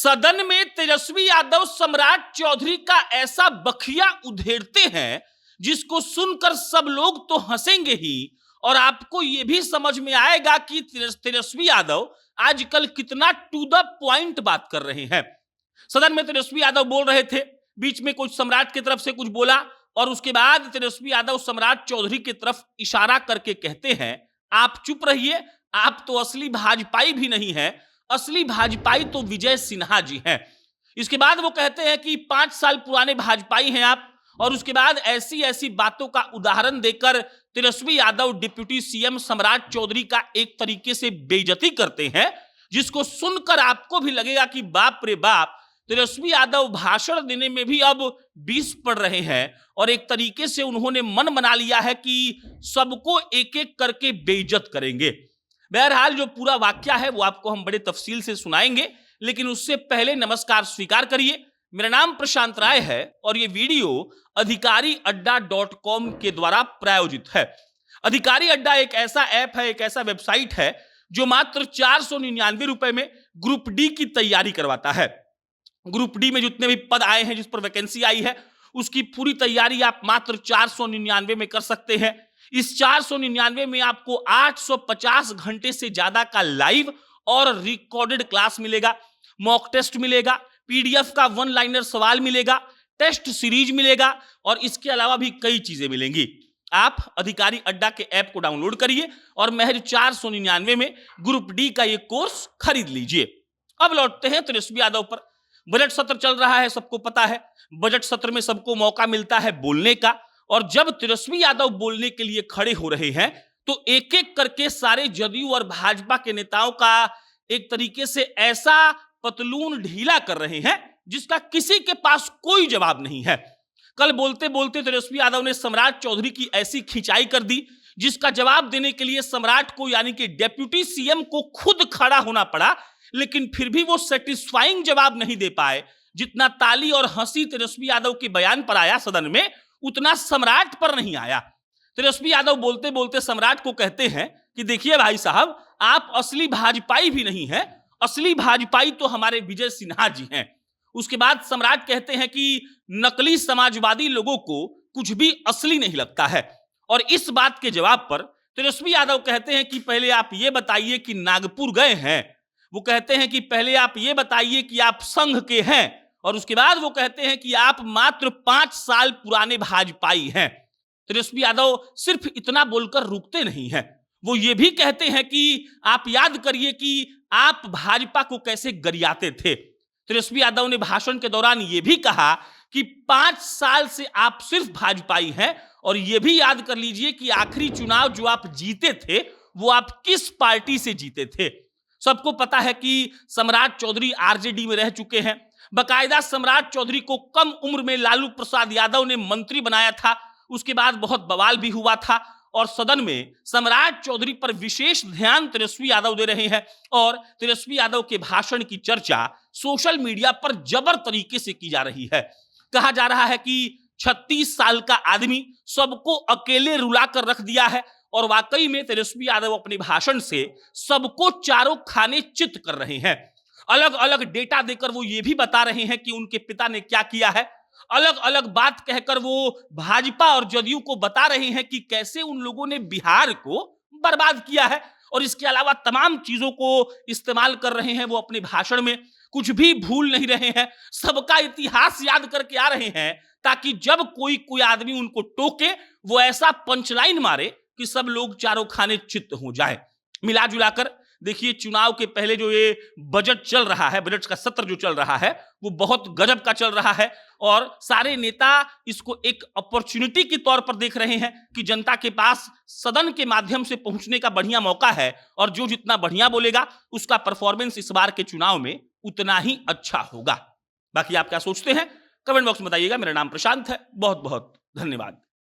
सदन में तेजस्वी यादव सम्राट चौधरी का ऐसा बखिया उधेड़ते हैं जिसको सुनकर सब लोग तो हंसेंगे ही, और आपको यह भी समझ में आएगा कि तेजस्वी यादव आजकल कितना टू द पॉइंट बात कर रहे हैं। सदन में तेजस्वी यादव बोल रहे थे, बीच में कुछ सम्राट की तरफ से कुछ बोला और उसके बाद तेजस्वी यादव सम्राट चौधरी की तरफ इशारा करके कहते हैं, आप चुप रहिए, आप तो असली भाजपाई भी नहीं है, असली भाजपाई तो विजय सिन्हा जी हैं। इसके बाद वो कहते हैं कि 5 साल पुराने भाजपाई हैं आप, और उसके बाद ऐसी ऐसी बातों का उदाहरण देकर तेजस्वी यादव डिप्टी सीएम सम्राट चौधरी का एक तरीके से बेइज्जती करते हैं, जिसको सुनकर आपको भी लगेगा कि बाप रे बाप, तेजस्वी यादव भाषण देने में भी अब 20 पढ़ रहे हैं और एक तरीके से उन्होंने मन बना लिया है कि सबको एक एक करके बेइज्जत करेंगे। बहरहाल जो पूरा वाक्या है वो आपको हम बड़े तफसील से सुनाएंगे, लेकिन उससे पहले नमस्कार स्वीकार करिए। मेरा नाम प्रशांत राय है और ये वीडियो अधिकारी अड्डा.com के द्वारा प्रायोजित है। अधिकारी अड्डा एक ऐसा ऐप है, एक ऐसा वेबसाइट है जो मात्र 499 रुपए में ग्रुप डी की तैयारी करवाता है। ग्रुप डी में जितने भी पद आए हैं, जिस पर वैकेंसी आई है, उसकी पूरी तैयारी आप मात्र 499 में कर सकते हैं। इस 499 में आपको 850 घंटे से ज्यादा का लाइव और रिकॉर्डेड क्लास मिलेगा, मॉक टेस्ट मिलेगा, पीडीएफ का 1 लाइनर सवाल मिलेगा, टेस्ट सीरीज मिलेगा और इसके अलावा भी कई चीजें मिलेंगी। आप अधिकारी अड्डा के ऐप को डाउनलोड करिए और महज 499 में ग्रुप डी का ये कोर्स खरीद लीजिए। अब लौटते हैं तेजस्वी यादव पर। बजट सत्र चल रहा है, सबको पता है। बजट सत्र में सबको मौका मिलता है बोलने का, और जब तेजस्वी यादव बोलने के लिए खड़े हो रहे हैं तो एक एक करके सारे जदयू और भाजपा के नेताओं का एक तरीके से ऐसा पतलून ढीला कर रहे हैं जिसका किसी के पास कोई जवाब नहीं है। कल बोलते बोलते तेजस्वी यादव ने सम्राट चौधरी की ऐसी खिंचाई कर दी जिसका जवाब देने के लिए सम्राट को यानी कि डेप्यूटी सीएम को खुद खड़ा होना पड़ा, लेकिन फिर भी वो सेटिस्फाइंग जवाब नहीं दे पाए। जितना ताली और हंसी तेजस्वी यादव के बयान पर आया सदन में, उतना सम्राट पर नहीं आया। तेजस्वी यादव बोलते बोलते सम्राट को कहते हैं कि देखिए भाई साहब, आप असली भाजपाई भी नहीं है, असली भाजपाई तो हमारे विजय सिन्हा जी हैं। उसके बाद सम्राट कहते हैं कि नकली समाजवादी लोगों को कुछ भी असली नहीं लगता है, और इस बात के जवाब पर तेजस्वी यादव कहते हैं कि पहले आप ये बताइए कि नागपुर गए हैं। वो कहते हैं कि पहले आप ये बताइए कि आप संघ के हैं, और उसके बाद वो कहते हैं कि आप मात्र 5 साल पुराने भाजपाई हैं। तेजस्वी यादव सिर्फ इतना बोलकर रुकते नहीं हैं, वो ये भी कहते हैं कि आप याद करिए कि आप भाजपा को कैसे गरियाते थे। तेजस्वी यादव ने भाषण के दौरान ये भी कहा कि 5 साल से आप सिर्फ भाजपाई हैं, और ये भी याद कर लीजिए कि आखिरी चुनाव जो आप जीते थे वो आप किस पार्टी से जीते थे। सबको पता है कि सम्राट चौधरी आरजेडी में रह चुके हैं। बकायदा सम्राट चौधरी को कम उम्र में लालू प्रसाद यादव ने मंत्री बनाया था। उसके बाद बहुत बवाल भी हुआ था, और सदन में सम्राट चौधरी पर विशेष ध्यान तेजस्वी यादव दे रहे हैं, और तेजस्वी यादव के भाषण की चर्चा सोशल मीडिया पर जबर तरीके से की जा रही है। कहा जा रहा है कि 36 साल का आदमी सबको अकेले रुलाकर रख दिया है, और वाकई में तेजस्वी यादव अपने भाषण से सबको चारों खाने चित कर रहे हैं। अलग अलग डेटा देकर वो ये भी बता रहे हैं कि उनके पिता ने क्या किया है। अलग अलग बात कहकर वो भाजपा और जदयू को बता रहे हैं कि कैसे उन लोगों ने बिहार को बर्बाद किया है, और इसके अलावा तमाम चीजों को इस्तेमाल कर रहे हैं। वो अपने भाषण में कुछ भी भूल नहीं रहे हैं, सबका इतिहास याद करके आ रहे हैं, ताकि जब कोई आदमी उनको टोके वो ऐसा पंचलाइन मारे कि सब लोग चारों खाने चित्त हो जाए। मिला जुलाकर देखिए, चुनाव के पहले जो ये बजट चल रहा है, बजट का सत्र जो चल रहा है, वो बहुत गजब का चल रहा है, और सारे नेता इसको एक अपॉर्चुनिटी के तौर पर देख रहे हैं कि जनता के पास सदन के माध्यम से पहुंचने का बढ़िया मौका है, और जो जितना बढ़िया बोलेगा उसका परफॉर्मेंस इस बार के चुनाव में उतना ही अच्छा होगा। बाकी आप क्या सोचते हैं, कमेंट बॉक्स में बताइएगा। मेरा नाम प्रशांत है। बहुत बहुत धन्यवाद।